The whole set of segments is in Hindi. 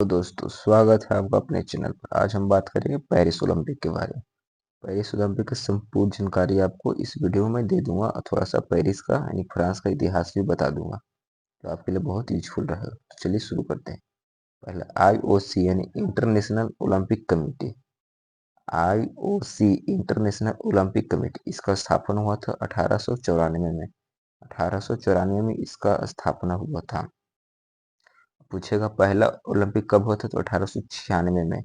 तो दोस्तों स्वागत है आपका अपने चैनल पर। आज हम बात करेंगे पेरिस ओलंपिक के बारे में। पेरिस ओलंपिक की संपूर्ण जानकारी आपको इस वीडियो में दे दूंगा और थोड़ा सा पेरिस का यानी फ्रांस का इतिहास भी बता दूंगा, तो आपके लिए बहुत यूजफुल रहेगा। तो चलिए शुरू करते हैं। पहले IOC यानी international Olympic committee. IOC international Olympic committee, इसका स्थापना हुआ था 1894 में। 1894 में इसका स्थापना हुआ था। पूछेगा पहला ओलंपिक कब हुआ था, तो 1896 में।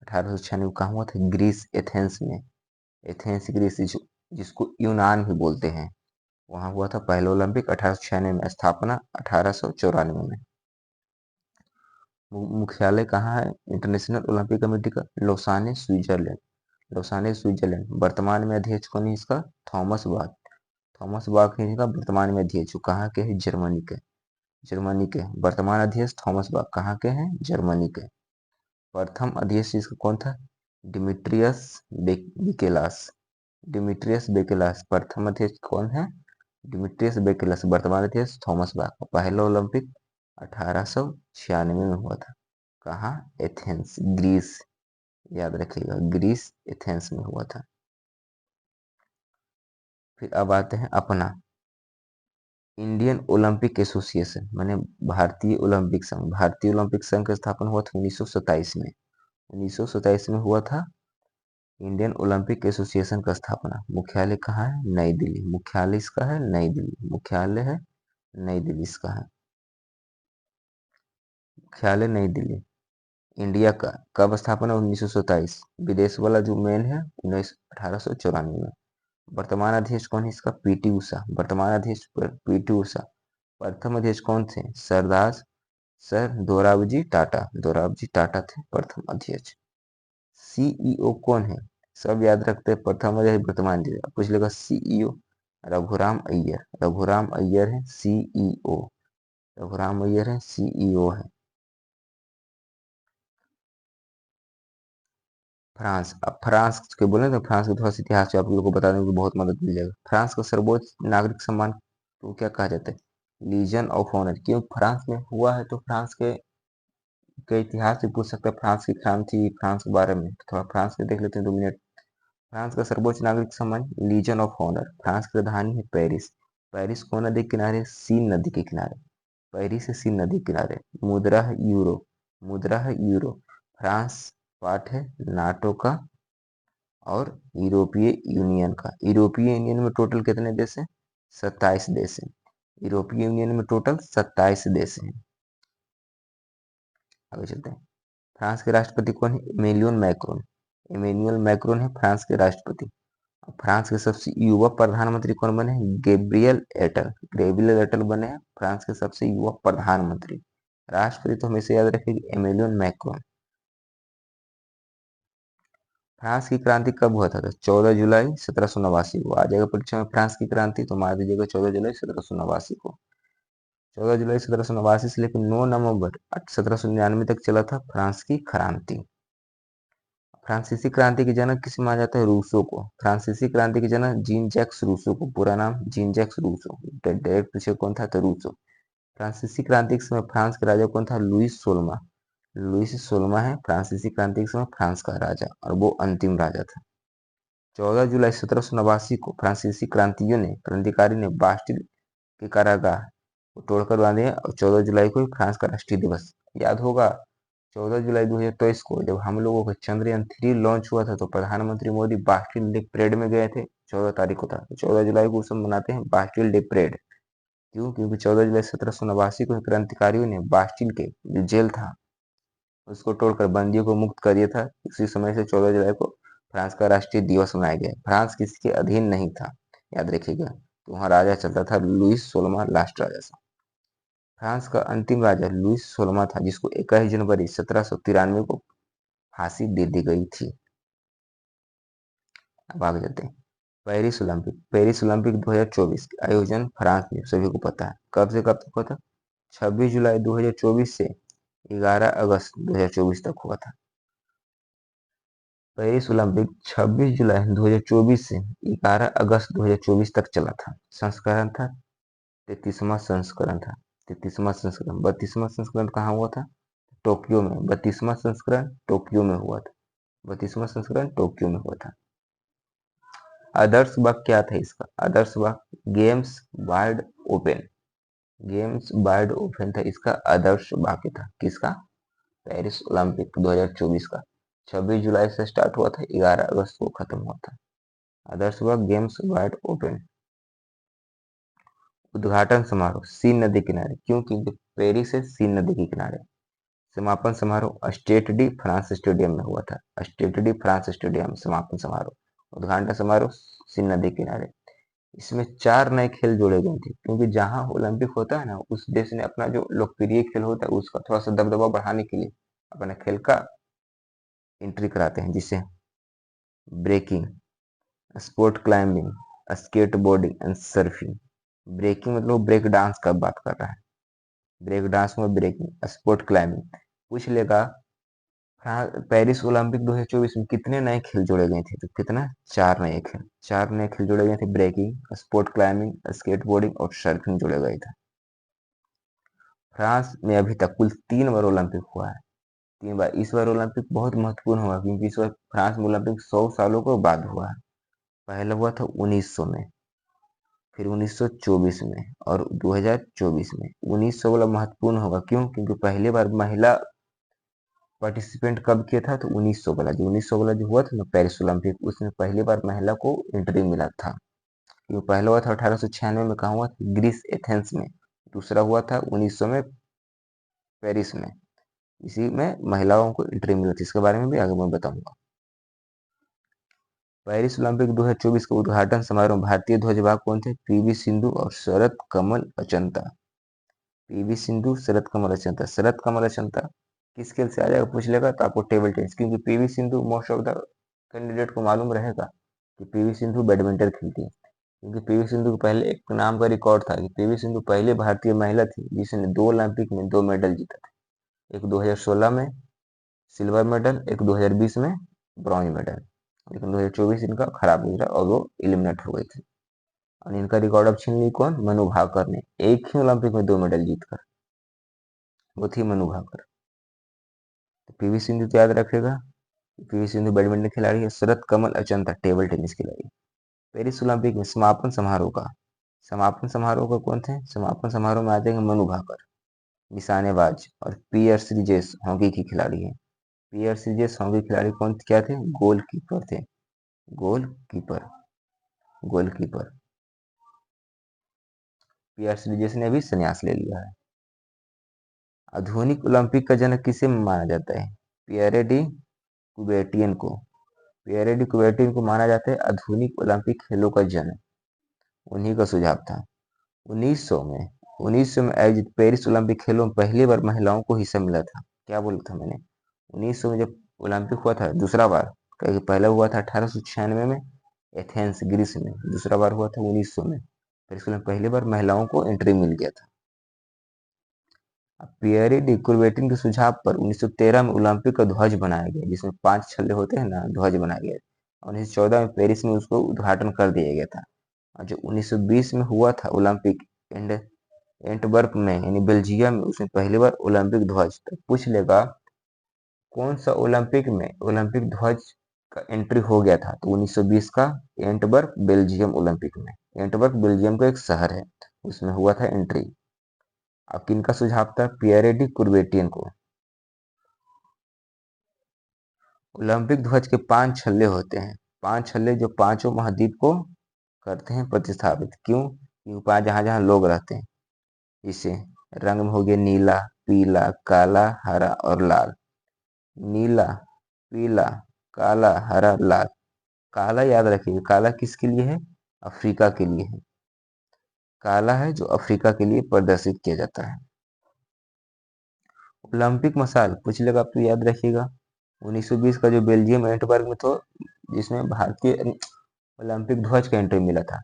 1896 कहाँ हुआ था? ग्रीस, एथेंस में। एथेंस ग्रीस, जिसको यूनान भी बोलते हैं, वहां हुआ था पहला ओलंपिक 1896 में। स्थापना 1894 में। मुख्यालय कहाँ है इंटरनेशनल ओलंपिक कमेटी का? लोसाने, स्विट्जरलैंड। लोसाने, स्विट्जरलैंड। वर्तमान में अध्यक्ष कौन है इसका? Thomas Bach. थॉमस बाक है इसका वर्तमान में अध्यक्ष। कहाँ के है? जर्मनी के। जर्मनी के वर्तमान अध्यक्ष थॉमस बाक कहाँ के हैं? जर्मनी के। प्रथम अध्यक्ष इसका कौन था? डिमिट्रियस बेकेलास। डिमिट्रियस बेकेलास प्रथम अध्यक्ष कौन है? डिमिट्रियस बेकेलास। वर्तमान अध्यक्ष थॉमस बाक। पहला ओलंपिक 1896 में हुआ था। कहाँ? Athens, Greece. याद रखिएगा, ग्रीस, एथेंस में हुआ था। फिर अब आते हैं अपना इंडियन ओलंपिक एसोसिएशन, माने भारतीय ओलंपिक संघ। भारतीय ओलंपिक संघ का स्थापना हुआ था 1927 में। 1927 में हुआ था इंडियन ओलंपिक एसोसिएशन का स्थापना। मुख्यालय कहाँ है? नई दिल्ली। मुख्यालय इसका है नई दिल्ली। मुख्यालय है नई दिल्ली इसका है। मुख्यालय नई दिल्ली। इंडिया का कब स्थापना? 1927। विदेश वाला जो मेन है 1894 में। वर्तमान अध्यक्ष कौन है इसका? पीटी उषा। वर्तमान अध्यक्ष पीटी उषा। प्रथम अध्यक्ष कौन थे? सर दोराबजी टाटा। दोराबजी टाटा थे प्रथम अध्यक्ष। सीईओ कौन है? सब याद रखते हैं, प्रथम अध्यक्ष वर्तमान अध्यक्ष। पूछ लेगा सीईओ, रघुराम अय्यर। रघुराम अय्यर है सीईओ। रघुराम अय्यर है सीईओ है। फ्रांस। अब फ्रांस के बोले तो फ्रांस के थोड़ा सा इतिहास से आप लोगों को बता दें तो बहुत मदद मिल जाएगा। फ्रांस का सर्वोच्च नागरिक सम्मान तो क्या कहा जाता है? Legion of honour. क्यों? फ्रांस में हुआ है तो फ्रांस के इतिहास से पूछ सकते हैं। फ्रांस की क्रांति, फ्रांस के बारे में थोड़ा फ्रांस के देख लेते हैं 2 मिनट। फ्रांस का सर्वोच्च नागरिक सम्मान लीजन ऑफ ऑनर। फ्रांस की राजधानी है पेरिस। पेरिस कौन नदी के किनारे? सीन नदी के किनारे। पेरिस है सीन नदी के किनारे। मुद्रा है यूरो। मुद्रा है यूरो। फ्रांस पार्ट है नाटो का और यूरोपीय यूनियन का। यूरोपीय यूनियन में टोटल कितने देश हैं? 27 देश हैं। यूरोपीय यूनियन में टोटल 27 देश हैं। आगे चलते हैं। फ्रांस के राष्ट्रपति कौन है? Emmanuel Macron. इमैनुअल मैक्रोन है फ्रांस के राष्ट्रपति। फ्रांस के सबसे युवा प्रधानमंत्री कौन बने हैं? गैब्रियल एटल। गैब्रियल एटल बने हैं फ्रांस के सबसे युवा प्रधानमंत्री। राष्ट्रपति तो हमेशा याद रखिएगा इमैनुअल मैक्रोन। फ्रांस की क्रांति कब हुआ था? तो 14 जुलाई 1789 को। आ जाएगा परीक्षा में फ्रांस की क्रांति तो मार दीजिएगा 14 जुलाई 1789 को। 14 जुलाई 1789 से लेकर 9 नवंबर 1799 तक चला था फ्रांस की क्रांति। फ्रांसीसी क्रांति के जनक किसे माना जाता है? रूसो को। फ्रांसीसी क्रांति के जनक जीन जैक्स रूसो को। पूरा नाम जीन जैक्स रूसो। डायरेक्ट पूछे कौन था? तो रूसो। फ्रांसीसी क्रांति के समय फ्रांस के राजा कौन था? लुईस सोलमा। लुईस सोलमा है फ्रांसीसी क्रांति के समय फ्रांस का राजा और वो अंतिम राजा था। 14 जुलाई 1789 को फ्रांसीसी क्रांतिकारी ने बास्टिल के कारागार को तोड़कर बांधे और 14 जुलाई को ही फ्रांस का राष्ट्रीय दिवस। याद होगा 14 जुलाई 2023 को जब हम लोगों का चंद्रयान 3 लॉन्च हुआ था तो प्रधानमंत्री मोदी बास्टिल डे परेड में गए थे। 14 तारीख को था तो 14 जुलाई को सब मनाते हैं बास्टिल डे परेड। क्यों? क्योंकि 14 जुलाई 1789 को क्रांतिकारियों ने बास्टिल के जो जेल था उसको तोड़कर बंदियों को मुक्त कर दिया था। उसी समय से 14 जुलाई को फ्रांस का राष्ट्रीय दिवस मनाया गया। फ्रांस किसी के अधीन नहीं था, याद रखिएगा। तो वहाँ राजा चलता था लुईस सोलमा, लास्ट राजा था। फ्रांस का अंतिम राजा लुईस सोलमा था जिसको 21 जनवरी 1793 को फांसी दे दी गई थी। अब आगे चलते हैं। Paris Olympic. पेरिस ओलंपिक 2024 का आयोजन फ्रांस में सभी को पता है। कब से कब तक हुआ था? 26 जुलाई 2024 से 11 अगस्त 2024 तक हुआ था। पेरिस ओलंपिक 26 जुलाई 2024 से 11 अगस्त 2024 तक चला था। संस्करण था 33वां संस्करण था। 33वां संस्करण। 32वां संस्करण कहाँ हुआ था? टोक्यो में 32वां संस्करण टोक्यो में हुआ था। 32वां संस्करण टोक्यो में हुआ था। आदर्श वाक्य क्या था इसका? आदर्श वाक्य games wide open. Games wide open था इसका आदर्श वाक्य था। किसका? पेरिस ओलंपिक 2024 का। 26 जुलाई से स्टार्ट हुआ था, 11 अगस्त को खत्म हुआ था। आदर्श वाक्य गेम्स वाइड ओपन। उद्घाटन समारोह सीन नदी किनारे। क्यों? क्योंकि पेरिस है सीन नदी के किनारे। समापन समारोह स्टेड डी फ्रांस स्टेडियम में हुआ था। स्टेड डी फ्रांस स्टेडियम समापन समारोह। उद्घाटन समारोह सीन नदी किनारे। इसमें 4 नए खेल जोड़े गए थे, क्योंकि जहां ओलंपिक होता है ना, उस देश ने अपना जो लोकप्रिय खेल होता है उसका थोड़ा सा दबदबा बढ़ाने के लिए अपने खेल का एंट्री कराते हैं, जिसे breaking, sport climbing, skateboarding and surfing. Breaking मतलब ब्रेक डांस का बात कर रहा है। ब्रेक डांस में ब्रेकिंग, स्पोर्ट क्लाइंबिंग। पूछ लेगा पेरिस ओलंपिक 2024 में कितने नए खेल जोड़े गए थे? तो कितना? 4 नए खेल जोड़े गए थे। ब्रेकिंग, स्पोर्ट क्लाइंबिंग, स्केटबोर्डिंग और सर्फिंग जोड़े गए थे। फ्रांस में अभी तक कुल 3 बार ओलंपिक हुआ है। 3 बार। इस बार ओलंपिक बहुत महत्वपूर्ण हुआ, क्योंकि इस बार फ्रांस में ओलंपिक 100 सालों के बाद हुआ है। पहला हुआ था 1900 में, फिर 1924 में और 2024 में। 1900 वाला महत्वपूर्ण होगा, क्यों? क्योंकि पहली बार महिला पार्टिसिपेंट कब किया था? तो 1900 वाला। जो 1900 वाला जो हुआ था ना पेरिस ओलंपिक, उसमें पहली बार महिला को एंट्री मिला था। क्योंकि पहला हुआ था 1896 में, कहाँ हुआ था? ग्रीस एथेंस में। दूसरा हुआ था 1900 में पेरिस में। इसी में महिलाओं को एंट्री मिली थी। इसके बारे में भी आगे मैं बताऊंगा। पेरिस ओलंपिक 2024 का उद्घाटन समारोह में भारतीय ध्वजवाहक कौन थे? पीवी सिंधु और शरत कमल अचंता। पीवी सिंधु, शरत कमल अचंता। शरत कमल अचंता किस खेल से आ जाएगा पूछ लेगा तो आपको टेबल टेनिस, क्योंकि PV Sindhu most of the candidate को मालूम रहेगा कि पीवी सिंधु बैडमिंटन खेलती है। क्योंकि पीवी सिंधु के पहले एक नाम का रिकॉर्ड था कि पीवी सिंधु पहली भारतीय महिला थी जिसने 2 ओलंपिक में 2 मेडल जीता था। एक 2016 में सिल्वर मेडल, एक 2020 में ब्रॉन्ज मेडल। लेकिन 2024 इनका खराब गुजरा और वो एलिमिनेट हो गई थी। और इनका रिकॉर्ड अब छीन ली कौन? मनु भाकर ने, एक ही ओलंपिक में 2 मेडल जीतकर। वो थी मनु भाकर। तो पीवी सिंधु तो याद रखेगा। पीवी सिंधु बैडमिंटन खिलाड़ी है। शरत कमल अचंता टेबल टेनिस खिलाड़ी। पेरिस ओलंपिक में समापन समारोह का कौन थे? समापन समारोह में आ जाएंगे मनु भाकर, निशानेबाज, और पियर श्रीजेश हॉकी की खिलाड़ी है। पियर श्रीजेश हॉकी खिलाड़ी कौन क्या थे? गोलकीपर थे। Goalkeeper, goalkeeper. पियर श्रीजेश ने भी संन्यास ले लिया है। आधुनिक ओलंपिक का जनक किसे माना जाता है? पियरे डी कुबेर्टियन को। पियरे डी कुबेर्टियन को माना जाता है आधुनिक ओलंपिक खेलों का जनक। उन्हीं का सुझाव था। 1900 में आयोजित पेरिस ओलंपिक खेलों में पहली बार महिलाओं को हिस्सा मिला था। क्या बोला था मैंने? 1900 में जब ओलंपिक हुआ था दूसरा बार, क्योंकि पहला हुआ था 1896 में एथेंस ग्रीस में, दूसरा बार हुआ था 1900 में। पेरिस में पहली बार महिलाओं को एंट्री मिल गया था। पियरे डी कुबेर्टियन के सुझाव पर 1913 में ओलंपिक का ध्वज बनाया गया, जिसमें 5 छल्ले होते हैं ना, ध्वज बनाया गया। और 1914 में पेरिस में उसको उद्घाटन कर दिया गया था। और जो 1920 में हुआ था ओलंपिक एंटवर्प में यानी बेल्जियम में, उसमें पहली बार ओलंपिक ध्वज। तो पूछ लेगा कौन सा ओलंपिक में ओलंपिक ध्वज का एंट्री हो गया था? तो 1920 का एंटवर्प बेल्जियम ओलंपिक में। एंटवर्प बेल्जियम का एक शहर है, उसमें हुआ था एंट्री। अब किनका सुझाव था? पियरे डी कुबेर्टियन को। ओलंपिक ध्वज के 5 छल्ले होते हैं। 5 छल्ले जो पांचों महाद्वीप को करते हैं प्रतिस्थापित। क्यों? क्योंकि पांच जहां जहां लोग रहते हैं। इसे रंग में हो गया नीला, पीला, काला, हरा और लाल। नीला, पीला, काला, हरा, लाल। काला याद रखिए, काला किसके लिए है? अफ्रीका के लिए है। काला है जो अफ्रीका के लिए प्रदर्शित किया जाता है। ओलंपिक मशाल पूछ लेगा आप तो याद रखिएगा। 1920 का जो बेल्जियम एंटवर्प में तो जिसमें भारतीय ओलंपिक ध्वज का एंट्री मिला था।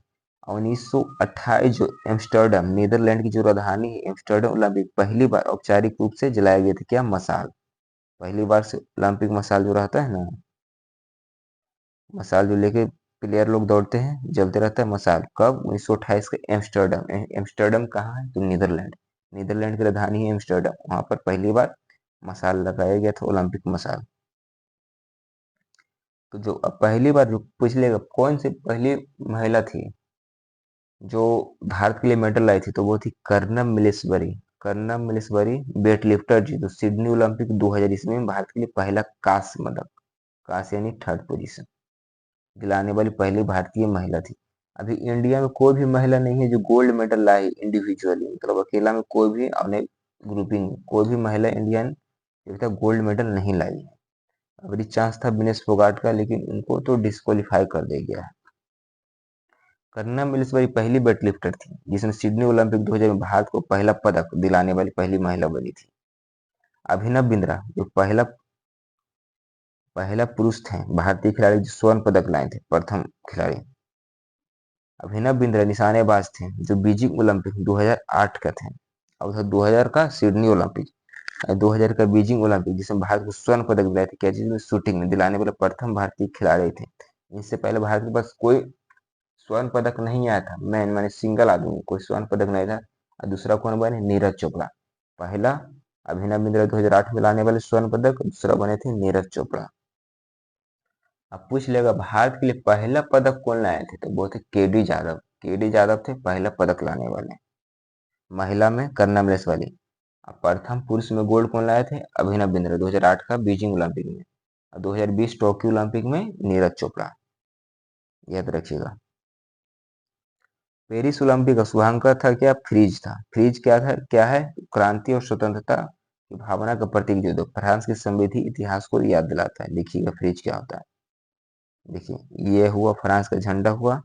1928 जो एम्स्टर्डम नीदरलैंड की जो राजधानी है एम्स्टर्डम ओलंपिक पहली बार औपचारिक रूप से जलाया गया था। क्या? मशाल। पहली बार से ओलंपिक मशाल जो रहता है ना, मशाल जो लेके प्लेयर लोग दौड़ते हैं, जलते रहता है मशाल। कब? 1928 के एम्स्टर्डम। एम्स्टर्डम कहाँ है? तो नीदरलैंड। नीदरलैंड की राजधानी है एम्स्टर्डम, वहां पर पहली बार मसाल लगाया गया था, ओलंपिक मसाल। तो जो अब पहली बार जो पूछ लेगा कौन सी पहली महिला थी जो भारत के लिए मेडल लाई थी, तो वो थी कर्नम मिलेश्वरी। कर्नम मिलेश्वरी वेट लिफ्टर जी, तो सिडनी ओलंपिक 2000 ईस्वी में भारत के लिए पहला कांस्य पदक, कांस्य यानी थर्ड पोजीशन, दिलाने वाली पहली भारतीय महिला थी। अभी इंडिया में कोई भी महिला नहीं है जो गोल्ड मेडल लाई इंडिविजुअली, मतलब अकेला में कोई भी, और ग्रुपिंग में कोई भी महिला इंडियन अभी तक गोल्ड मेडल नहीं लाई है। अभी चांस था विनेश फोगाट का, लेकिन उनको तो डिस्क्वालीफाई कर दिया गया है। करीना मिलिसवाई पहली वेट लिफ्टर थी जिसने सिडनी ओलंपिक 2000 में भारत को पहला पदक दिलाने वाली पहली महिला बनी थी। अभिनव बिंद्रा जो पहला पहला पुरुष थे भारतीय खिलाड़ी जो स्वर्ण पदक लाए थे, प्रथम खिलाड़ी। अभिनव बिंद्रा निशानेबाज थे जो बीजिंग ओलंपिक 2008 का थे, और उधर 2000 का सिडनी ओलंपिक, 2000 का बीजिंग ओलंपिक जिसमें भारत को स्वर्ण पदक दिलाए थे, क्या चीज में, शूटिंग में, दिलाने वाले प्रथम भारतीय खिलाड़ी थे। इससे पहले भारत के पास कोई स्वर्ण पदक नहीं आया था, मैन माने सिंगल आदमी कोई स्वर्ण पदक नहीं था। और दूसरा कौन बने, नीरज चोपड़ा। पहला अभिनव बिंद्रा 2008 में लाने वाले स्वर्ण पदक, दूसरा बने थे नीरज चोपड़ा। अब पूछ लेगा भारत के लिए पहला पदक कौन लाए थे, तो वो थे केडी यादव। केडी यादव थे पहला पदक लाने वाले। महिला में करना वाली। अब प्रथम पुरुष में गोल्ड कौन लाए थे, अभिनव बिंद्रा 2008 का बीजिंग ओलंपिक में, और 2020 टोक्यो ओलंपिक में नीरज चोपड़ा, याद रखिएगा। पेरिस ओलंपिक का शुभांकर था क्या, फ्रीज था। फ्रीज क्या था, क्या है, क्रांति और स्वतंत्रता की भावना का प्रतीक जो फ्रांस की समृद्धि इतिहास को याद दिलाता है। देखिएगा फ्रीज क्या होता है। देखिए ये हुआ फ्रांस का झंडा हुआ,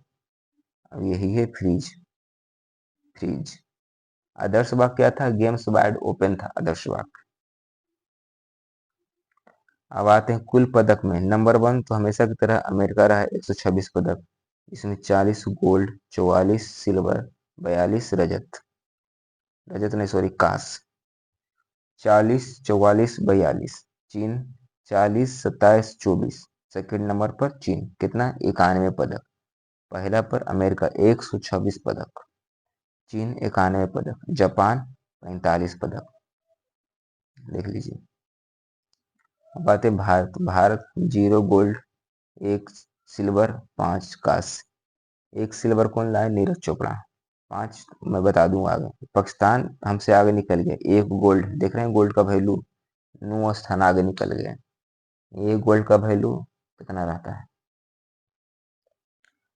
अब यही है फ्रीज। फ्रीज। आदर्श वाक्य क्या था, गेम्स वाइड ओपन था आदर्श वाक्य। अब आते हैं कुल पदक में, नंबर 1 तो हमेशा की तरह अमेरिका रहा है, 126 पदक, इसमें 40 गोल्ड, 44 सिल्वर, 42 रजत, रजत नहीं सॉरी कांस्य, 40 44 42। चीन 40 27 24। सेकंड नंबर पर चीन, कितना, 91 पदक। पहला पर अमेरिका 126 पदक, चीन 91 पदक, जापान 45 पदक। देख लीजिए। अब आते हैं भारत। भारत 0 गोल्ड, 1 सिल्वर, 5 कांस्य। 1 सिल्वर कौन लाए, नीरज चोपड़ा। 5 मैं बता दूं आगे। पाकिस्तान हमसे आगे निकल गया, 1 गोल्ड, देख रहे हैं गोल्ड का वैल्यू 9 स्थान आगे निकल गए। ये गोल्ड का वैल्यू कितना रहता है।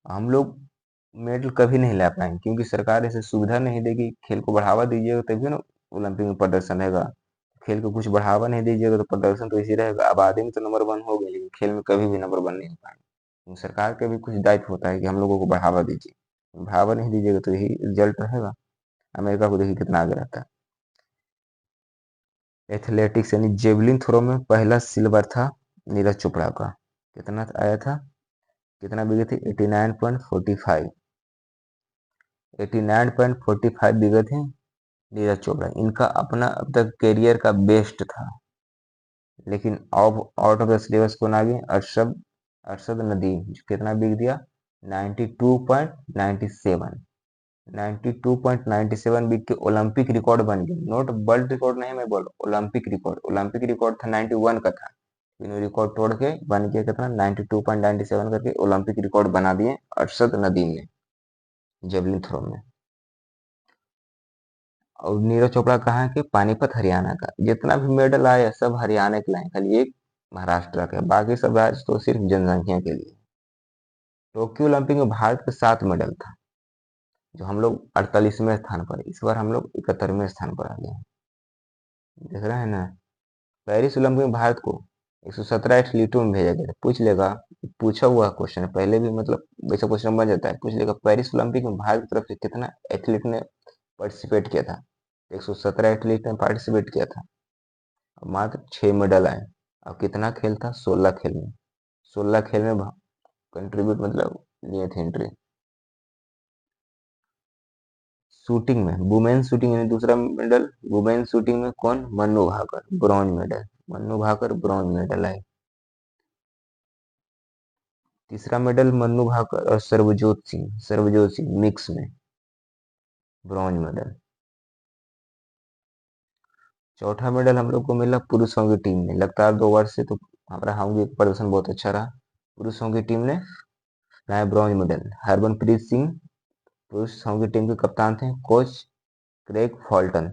हम लोग मेडल कभी नहीं ला पाएंगे क्योंकि सरकार ऐसे सुविधा नहीं देगी। खेल को बढ़ावा दीजिएगा तभी ना ओलंपिक में प्रदर्शन रहेगा। खेल को कुछ बढ़ावा नहीं दीजिएगा तो प्रदर्शन तो इसी रहेगा। आबादी में तो नंबर 1 हो गए, लेकिन खेल में कभी भी नंबर 1 नहीं हो पाएंगे। तो सरकार का भी कुछ दायित्व होता है कि हम लोगों को बढ़ावा दीजिए। बढ़ावा नहीं दीजिएगा तो यही रिजल्ट रहेगा। अमेरिका को देखिए कितना आगे रहता है। एथलेटिक्स यानी जेवलिन थ्रो में पहला सिल्वर था नीरज चोपड़ा का। कितना आया था, कितना बिगे थे, 89.45। 89.45 बिगे थे नीरज चोपड़ा। इनका अपना अब तक करियर का बेस्ट था, लेकिन आउट ऑफ द सिलेबस कौन आ गए, अरशद अरशद नदीम, जो कितना बिग दिया, 92.97। 92.97 बिग के ओलंपिक रिकॉर्ड बन गया। नोट वर्ल्ड रिकॉर्ड नहीं, मैं बोल ओलंपिक रिकॉर्ड। ओलंपिक रिकॉर्ड था 91 का था, लेकिन रिकॉर्ड तोड़ के बन गया कितना, 92.97 करके ओलंपिक रिकॉर्ड बना दिए अरशद नदीम ने जेवलिन थ्रो में। और नीरज चोपड़ा कहाँ के, पानीपत हरियाणा का। जितना भी मेडल आया सब हरियाणा के लाए, खाली एक महाराष्ट्र का, बाकी सब राज्य तो सिर्फ जनसंख्या के लिए। टोक्यो ओलंपिक में भारत के 7 मेडल था, जो हम लोग 48वें स्थान पर, इस बार हम लोग 71वें स्थान पर आ गए हैं। देख रहे हैं ना। पेरिस ओलंपिक में भारत को 117 एथलीटों में भेजा गया था। पूछ लेगा, पूछा हुआ क्वेश्चन है पहले भी, मतलब वैसा क्वेश्चन बन जाता है। पूछ लेगा पेरिस ओलंपिक में भारत की तरफ से कितना एथलीट ने पार्टिसिपेट किया था। 117 एथलीट ने पार्टिसिपेट किया था, मात्र 6 मेडल आए। अब कितना खेल था, 16 खेल में, 16 खेल में कंट्रीब्यूट मतलब लिए थे एंट्री। शूटिंग में वुमेन शूटिंग में दूसरा मेडल, वुमेन शूटिंग में कौन, Manu Bhaker, bronze medal. Manu Bhaker bronze medal आए। तीसरा मेडल मन्नू भाकर और सरबजोत सिंह मिक्स में, ब्रॉन्ज मेडल। चौथा मेडल हम लोग को मिला पुरुषों की टीम में, लगातार 2 वर्ष से तो हमारा हाउडी का प्रदर्शन बहुत अच्छा रहा। पुरुषों की टीम ने लाया ब्रॉन्ज मेडल। हरमनप्रीत सिंह पुरुषों की टीम के कप्तान थे, कोच क्रेग फॉल्टन।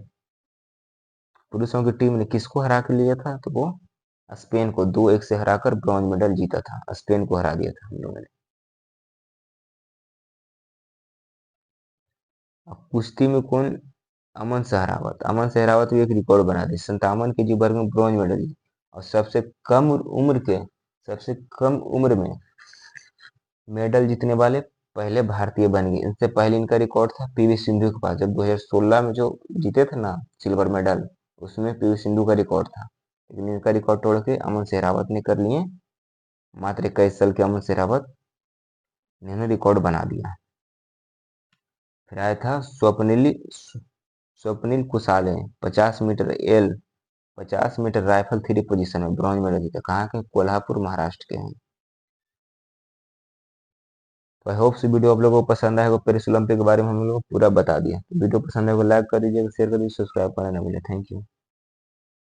पुरुषों की टीम ने किसको हरा के लिया था, तो वो स्पेन को 2-1 से हराकर ब्रॉन्ज मेडल जीता था। स्पेन को हरा दिया था हम लोगों ने। अब कुश्ती में कौन, अमन सहरावत। अमन सहरावत भी एक रिकॉर्ड बना दी, 57 kg वर्ग में ब्रॉन्ज मेडल जीता और सबसे कम उम्र में मेडल जीतने वाले पहले भारतीय बन गए। इससे पहले इनका रिकॉर्ड था पीवी सिंधु के पास, जब 2016 में जो जीते थे ना सिल्वर मेडल, उसमें पीवी सिंधु का रिकॉर्ड था। लेकिन इनका रिकॉर्ड तोड़ के अमन सहरावत ने कर लिए। मात्र 21 साल के अमन सहरावत ने रिकॉर्ड बना दिया। फिर आया था Swapnil Kusale, 50 metre rifle three position में ब्रॉन्ज मेडल जीता। कहाँ के, कोल्हापुर महाराष्ट्र के हैं। तो आई होप वीडियो आप लोगों को पसंद आएगा। पेरिस ओलंपिक के बारे में हम लोग को पूरा बता दिया। तो वीडियो पसंद है तो लाइक कर दीजिएगा, शेयर कर दीजिए, सब्सक्राइब करना ना भूलें। Thank you.